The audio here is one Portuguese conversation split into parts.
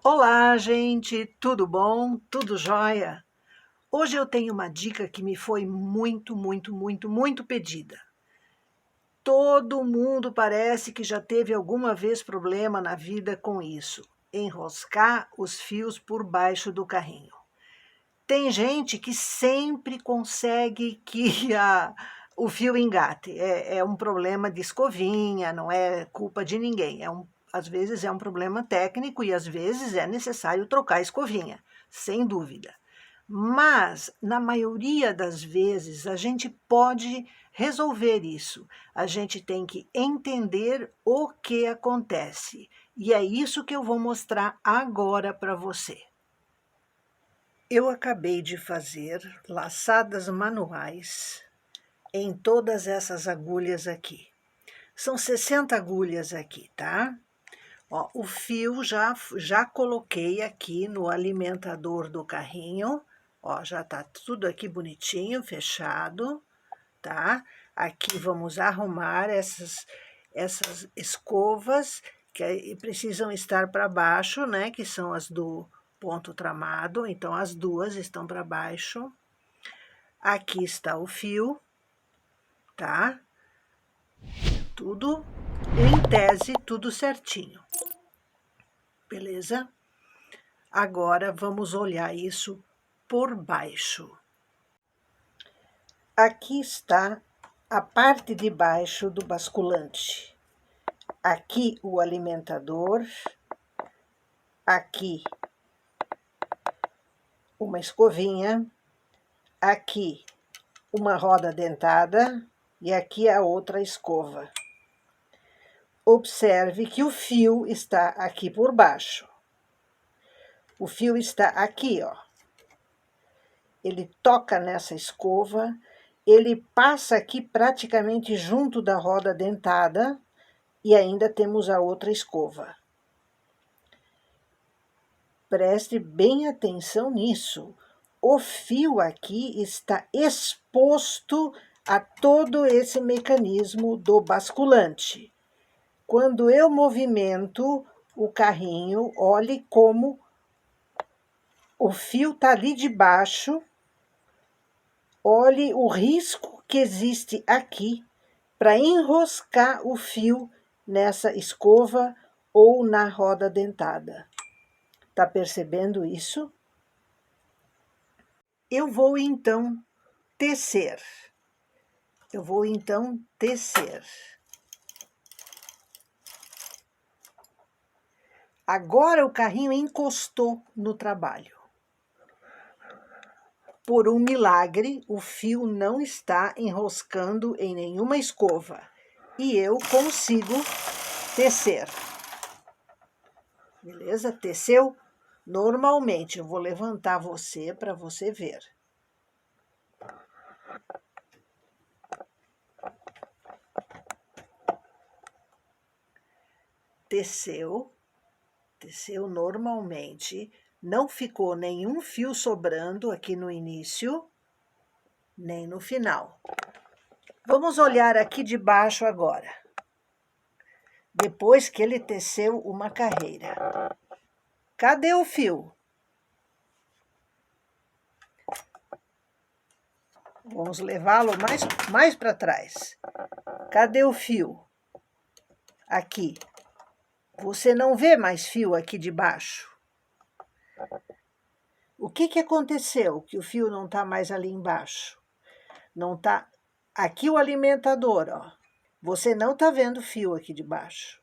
Olá, gente, tudo bom? Tudo jóia? Hoje eu tenho uma dica que me foi muito pedida. Todo mundo parece que já teve alguma vez problema na vida com isso, enroscar os fios por baixo do carrinho. Tem gente que sempre consegue que o fio engate. É um problema de escovinha, não é culpa de ninguém. Às vezes é um problema técnico e às vezes é necessário trocar a escovinha, sem dúvida. Mas, na maioria das vezes, a gente pode resolver isso. A gente tem que entender o que acontece. E é isso que eu vou mostrar agora para você. Eu acabei de fazer laçadas manuais em todas essas agulhas aqui. São 60 agulhas aqui, tá? Ó, o fio já coloquei aqui no alimentador do carrinho. Ó, já tá tudo aqui bonitinho, fechado, tá? Aqui vamos arrumar essas escovas que precisam estar para baixo, né? Que são as do ponto tramado, então as duas estão para baixo. Aqui está o fio, tá? Tudo em tese, tudo certinho. Beleza? Agora vamos olhar isso por baixo. Aqui está a parte de baixo do basculante. Aqui o alimentador, aqui uma escovinha, aqui uma roda dentada e aqui a outra escova. Observe que o fio está aqui por baixo. O fio está aqui, ó. Ele toca nessa escova, ele passa aqui praticamente junto da roda dentada e ainda temos a outra escova. Preste bem atenção nisso. O fio aqui está exposto a todo esse mecanismo do basculante. Quando eu movimento o carrinho, olhe como o fio está ali de baixo. Olhe o risco que existe aqui para enroscar o fio nessa escova ou na roda dentada. Tá percebendo isso? Eu vou então tecer. Agora o carrinho encostou no trabalho. Por um milagre, o fio não está enroscando em nenhuma escova e eu consigo tecer. Beleza? Teceu? Normalmente, eu vou levantar você para você ver. Teceu normalmente, não ficou nenhum fio sobrando aqui no início, nem no final. Vamos olhar aqui de baixo agora. Depois que ele teceu uma carreira. Cadê o fio? Vamos levá-lo mais para trás. Cadê o fio? Aqui. Você não vê mais fio aqui de baixo? O que aconteceu que o fio não está mais ali embaixo? Não está... Aqui o alimentador, ó. Você não está vendo fio aqui de baixo.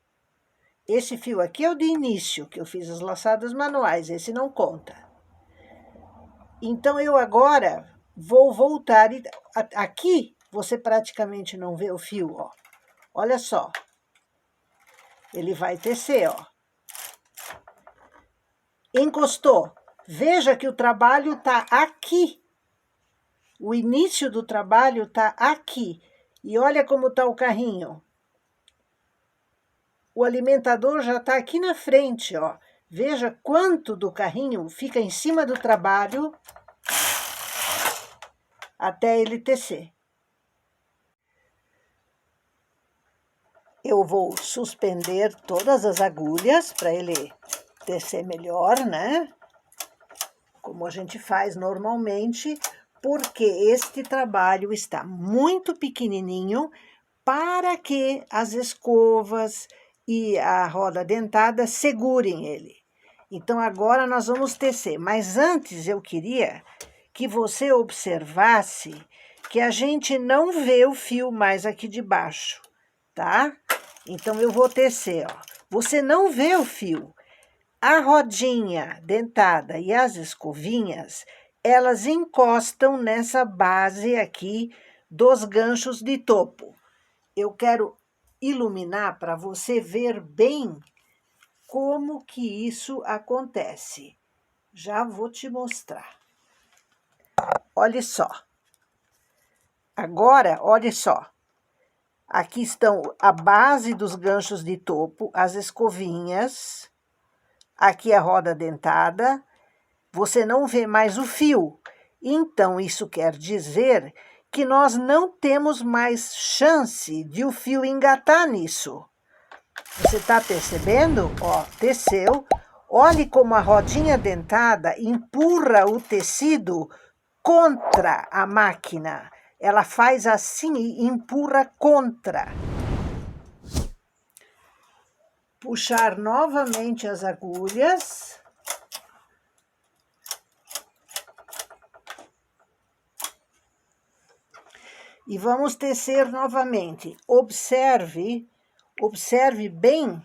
Esse fio aqui é o de início, que eu fiz as laçadas manuais, esse não conta. Então, eu agora vou voltar. Aqui, você praticamente não vê o fio, ó. Olha só. Ele vai tecer, ó. Encostou. Veja que o trabalho está aqui. O início do trabalho está aqui. E olha como está o carrinho. O alimentador já está aqui na frente, ó. Veja quanto do carrinho fica em cima do trabalho até ele tecer. Eu vou suspender todas as agulhas para ele tecer melhor, né? Como a gente faz normalmente, porque este trabalho está muito pequenininho para que as escovas e a roda dentada segurem ele. Então, agora nós vamos tecer, mas antes eu queria que você observasse que a gente não vê o fio mais aqui de baixo, tá? Então, eu vou tecer, ó. Você não vê o fio. A rodinha dentada e as escovinhas, elas encostam nessa base aqui dos ganchos de topo. Eu quero iluminar para você ver bem como que isso acontece. Já vou te mostrar. Olha só. Agora, olha só. Aqui estão a base dos ganchos de topo, as escovinhas. Aqui a roda dentada. Você não vê mais o fio. Então, isso quer dizer que nós não temos mais chance de o fio engatar nisso. Você está percebendo? Ó, teceu. Olhe como a rodinha dentada empurra o tecido contra a máquina. Ela faz assim e empurra contra. Puxar novamente as agulhas. E vamos tecer novamente. Observe bem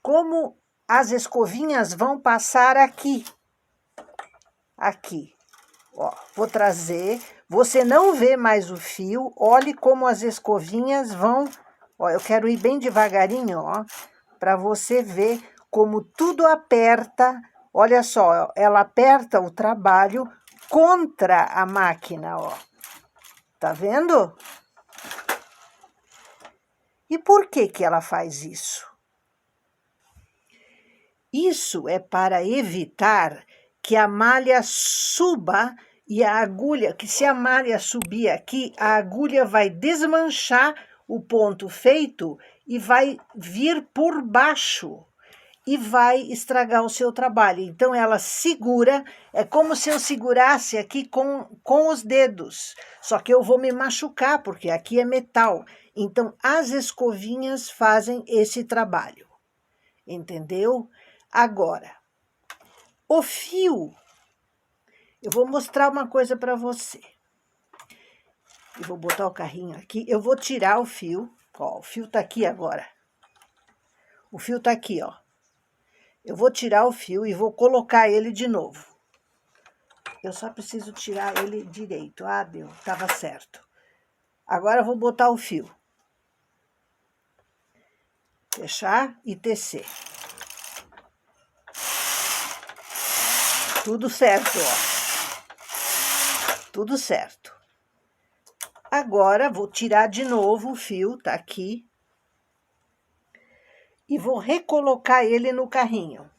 como as escovinhas vão passar aqui. Aqui. Ó, vou trazer. Você não vê mais o fio. Olhe como as escovinhas vão. Ó, eu quero ir bem devagarinho, ó, para você ver como tudo aperta. Olha só, ela aperta o trabalho contra a máquina, ó. Tá vendo? E por que que ela faz isso? Isso é para evitar que a malha suba e a agulha, que se a malha subir aqui, a agulha vai desmanchar o ponto feito e vai vir por baixo e vai estragar o seu trabalho. Então, ela segura, é como se eu segurasse aqui com os dedos, só que eu vou me machucar, porque aqui é metal. Então, as escovinhas fazem esse trabalho, entendeu? Agora, o fio, eu vou mostrar uma coisa para você. Eu vou botar o carrinho aqui, eu vou tirar o fio, ó, o fio tá aqui agora. O fio tá aqui, ó. Eu vou tirar o fio e vou colocar ele de novo. Eu só preciso tirar ele direito. Ah, deu, tava certo. Agora eu vou botar o fio. Fechar e tecer. Tudo certo, ó. Tudo certo. Agora, vou tirar de novo o fio, tá aqui. E vou recolocar ele no carrinho.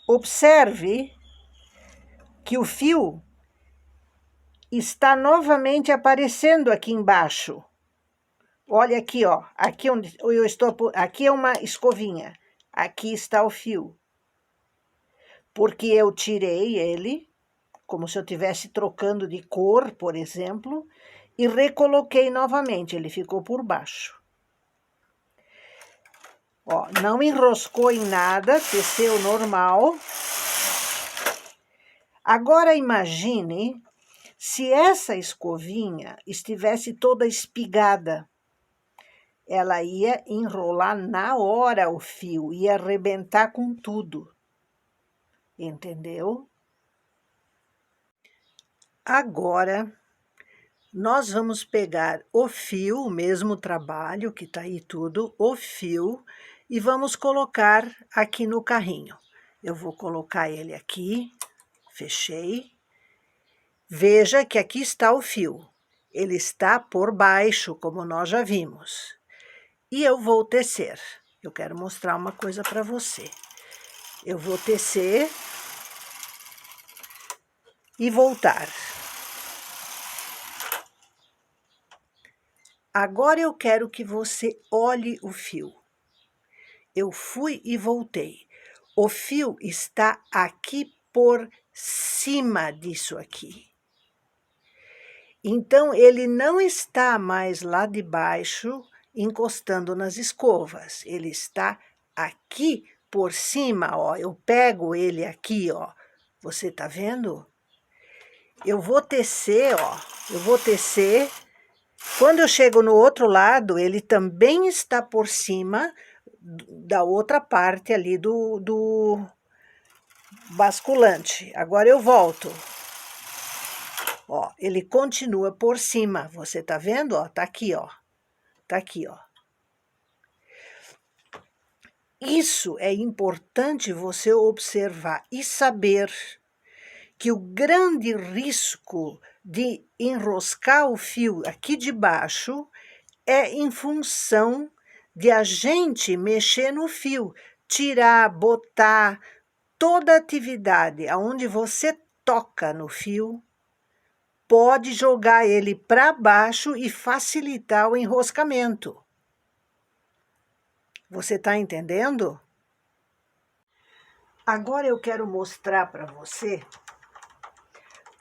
Observe que o fio está novamente aparecendo aqui embaixo. Olha aqui, ó. Aqui onde eu estou, aqui é uma escovinha. Aqui está o fio. Porque eu tirei ele, como se eu estivesse trocando de cor, por exemplo, e recoloquei novamente, ele ficou por baixo. Ó, não enroscou em nada, teceu normal. Agora imagine se essa escovinha estivesse toda espigada. Ela ia enrolar na hora o fio, ia arrebentar com tudo. Entendeu? Agora, nós vamos pegar o fio, o mesmo trabalho, que tá aí tudo, o fio, e vamos colocar aqui no carrinho. Eu vou colocar ele aqui, fechei. Veja que aqui está o fio. Ele está por baixo, como nós já vimos. E eu vou tecer. Eu quero mostrar uma coisa para você. Eu vou tecer e voltar. Agora eu quero que você olhe o fio. Eu fui e voltei. O fio está aqui por cima disso aqui. Então, ele não está mais lá de baixo, encostando nas escovas. Ele está aqui por cima, ó. Eu pego ele aqui, ó. Você tá vendo? Eu vou tecer, ó. Eu vou tecer. Quando eu chego no outro lado, ele também está por cima da outra parte ali do basculante. Agora eu volto. Ó, ele continua por cima. Você tá vendo? Ó, tá aqui, ó. Tá aqui, ó. Isso é importante você observar e saber que o grande risco de enroscar o fio aqui de baixo é em função de a gente mexer no fio, tirar, botar, toda atividade aonde você toca no fio pode jogar ele para baixo e facilitar o enroscamento. Você está entendendo? Agora eu quero mostrar para você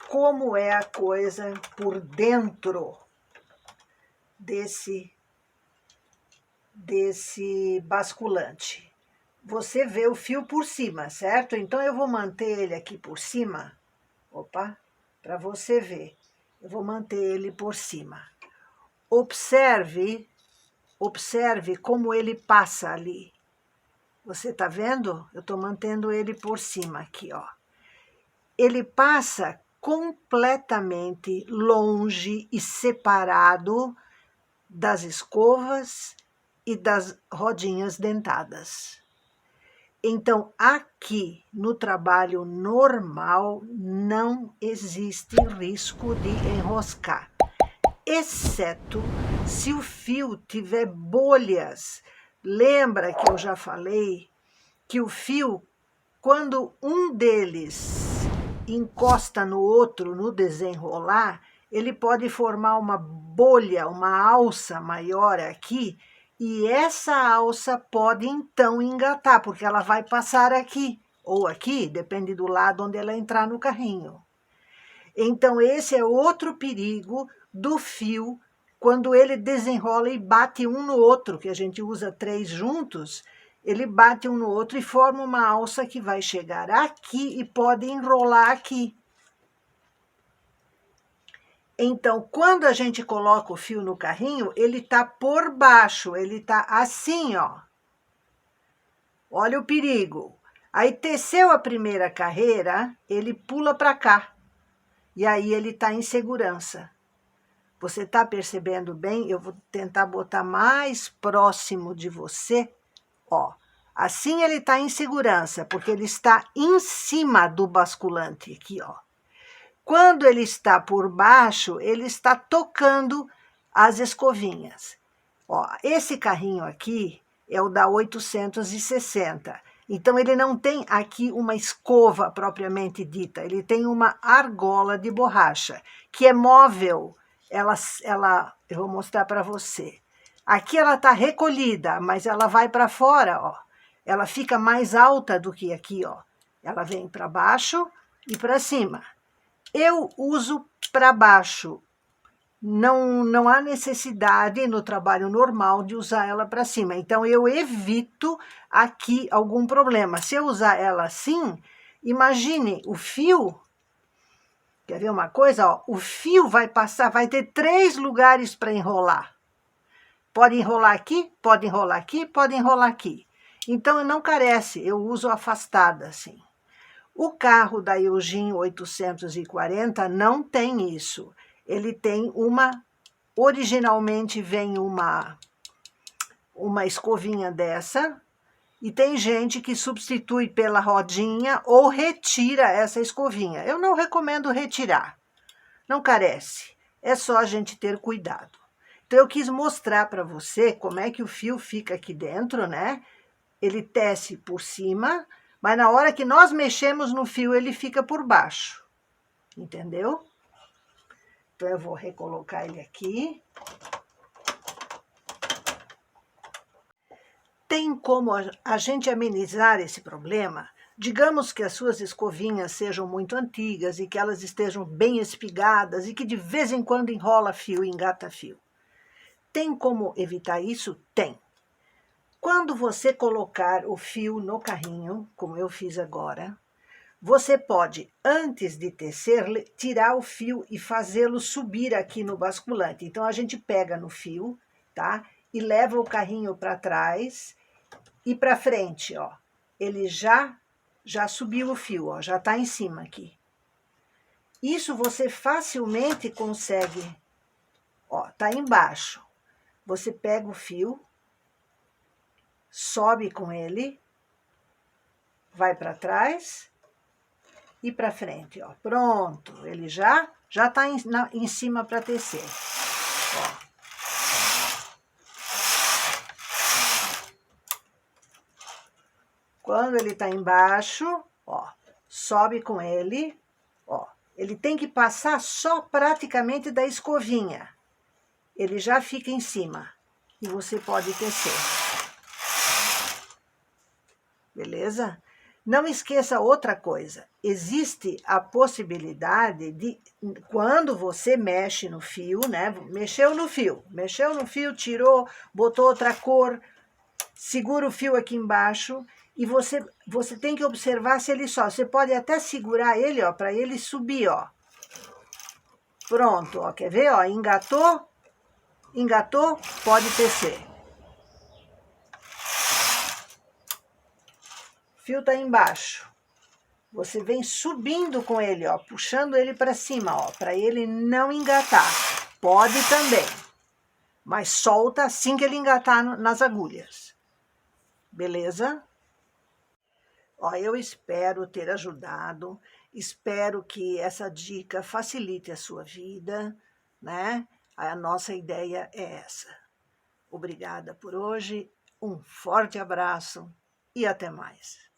como é a coisa por dentro desse basculante. Você vê o fio por cima, certo? Então eu vou manter ele aqui por cima. Opa, para você ver. Eu vou manter ele por cima. Observe como ele passa ali. Você tá vendo? Eu tô mantendo ele por cima aqui, ó. Ele passa completamente longe e separado das escovas e das rodinhas dentadas. Então, aqui no trabalho normal não existe risco de enroscar, exceto se o fio tiver bolhas. Lembra que eu já falei que o fio, quando um deles encosta no outro no desenrolar, ele pode formar uma bolha, uma alça maior aqui, e essa alça pode então engatar, porque ela vai passar aqui, ou aqui, depende do lado onde ela entrar no carrinho. Então, esse é outro perigo do fio, quando ele desenrola e bate um no outro, que a gente usa 3 juntos, ele bate um no outro e forma uma alça que vai chegar aqui e pode enrolar aqui. Então, quando a gente coloca o fio no carrinho, ele tá por baixo, ele tá assim, ó. Olha o perigo. Aí, teceu a primeira carreira, ele pula para cá. E aí, ele tá em segurança. Você tá percebendo bem? Eu vou tentar botar mais próximo de você, ó. Assim ele tá em segurança, porque ele está em cima do basculante aqui, ó. Quando ele está por baixo, ele está tocando as escovinhas. Ó, esse carrinho aqui é o da 860. Então, ele não tem aqui uma escova propriamente dita, ele tem uma argola de borracha, que é móvel. Eu vou mostrar para você. Aqui ela está recolhida, mas ela vai para fora, ó. Ela fica mais alta do que aqui, ó. Ela vem para baixo e para cima. Eu uso para baixo. Não há necessidade no trabalho normal de usar ela para cima. Então, eu evito aqui algum problema. Se eu usar ela assim, imagine o fio. Quer ver uma coisa? Ó, o fio vai passar, vai ter 3 lugares para enrolar. Pode enrolar aqui, pode enrolar aqui, pode enrolar aqui. Então, não carece, eu uso afastada assim. O carro da Eugene 840 não tem isso. Ele tem originalmente vem uma escovinha dessa, e tem gente que substitui pela rodinha ou retira essa escovinha. Eu não recomendo retirar, não carece, é só a gente ter cuidado. Então, eu quis mostrar para você como é que o fio fica aqui dentro, né? Ele tece por cima, mas na hora que nós mexemos no fio, ele fica por baixo. Entendeu? Então, eu vou recolocar ele aqui. Tem como a gente amenizar esse problema? Digamos que as suas escovinhas sejam muito antigas e que elas estejam bem espigadas e que de vez em quando enrola fio e engata fio. Tem como evitar isso? Tem. Quando você colocar o fio no carrinho, como eu fiz agora, você pode, antes de tecer, tirar o fio e fazê-lo subir aqui no basculante. Então, a gente pega no fio, tá? E leva o carrinho para trás e para frente, ó. Ele já subiu o fio, ó, já está em cima aqui. Isso você facilmente consegue, ó, tá embaixo. Você pega o fio, sobe com ele, vai para trás e para frente, ó. Pronto, ele já está em cima para tecer. Ó. Quando ele está embaixo, ó, sobe com ele, ó. Ele tem que passar só praticamente da escovinha. Ele já fica em cima e você pode tecer. Beleza? Não esqueça outra coisa. Existe a possibilidade de, quando você mexe no fio, né? Mexeu no fio, tirou, botou outra cor, segura o fio aqui embaixo e você tem que observar se ele sobe. Você pode até segurar ele, ó, para ele subir, ó. Pronto, ó, quer ver, ó, engatou, pode tecer. O fio tá embaixo. Você vem subindo com ele, ó, puxando ele para cima, ó, para ele não engatar. Pode também, mas solta assim que ele engatar nas agulhas. Beleza? Ó, eu espero ter ajudado, espero que essa dica facilite a sua vida, né? A nossa ideia é essa. Obrigada por hoje, um forte abraço e até mais.